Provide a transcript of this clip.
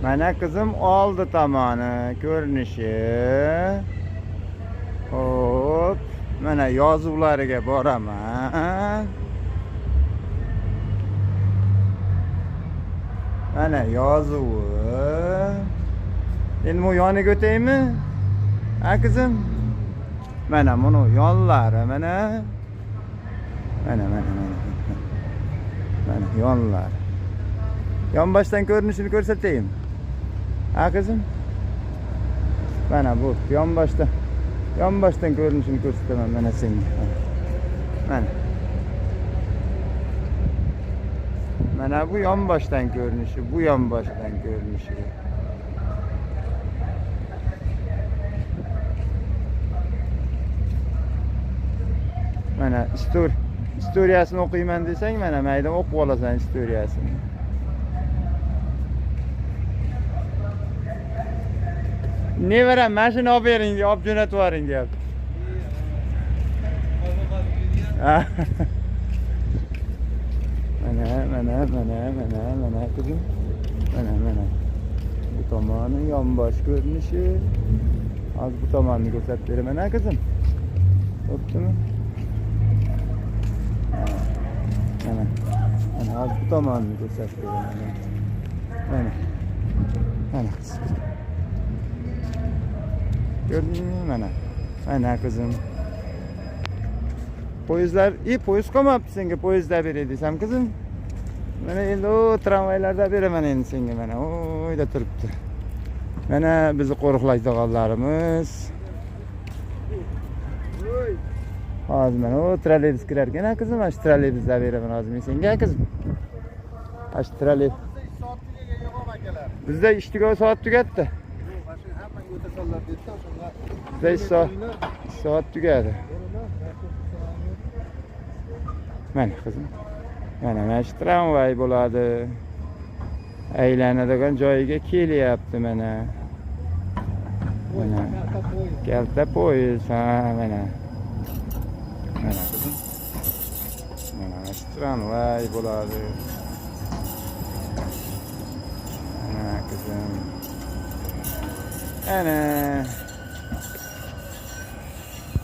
Mana kızım oldi tomoni ko'rinishi. Hop, mana yozuvlariga boraman. Mana yozuvi. Endi bu yoniga o'taymi? Ha kızım? Mana buni yonlari mana. Mana. Mana yonlari. Yonboshdan ko'rinishini ko'rsatayim. Ha kızım? Mana bu yonboshdan ko'rinishini ko'rsataman mana senga. Mana. Mana bu yonboshdan ko'rinishi, bu yonboshdan ko'rinishi. Mana istoriyasini o'qiyman desang, mana mayda o'qib olasan istoriyasini. Ne verem, mashina olib bering, olib jo'natib yuboring deyapti. Mana kızım. Mana. Bu tomoni yonbosh ko'rinishi. Az bu tomonni ko'rsatib beraman, ha kızım. Bo'ptimi? Mana az bu tomonni ko'rsatib beraman. Mana kızım. Gördünmü mana? Mana kızım. Poyezdlar, poyez qolmabdi senga, poyezdda beray desam kızım. Mana endi o tramvaylarda beraman endi senga mana. Oyda turibdi. Mana bizni qo'riqlaydiganlarimiz. Hozir mana o trolleybus kirar ekan, ha kızım, mana shu trolleybusda beraman hozir men senga, kızım. Ha shu trolleybus. Bizda ish tugab soat tugatdi. Bizda soat tugadi. Mana kızım. Mana shu tramvay bo'ladi. Aylanadigan joyiga kelyapti mana. Mana kalta poyez, ha mana. Mana kızım. Mana shu tramvay bo'ladi. Mana kızım. Ana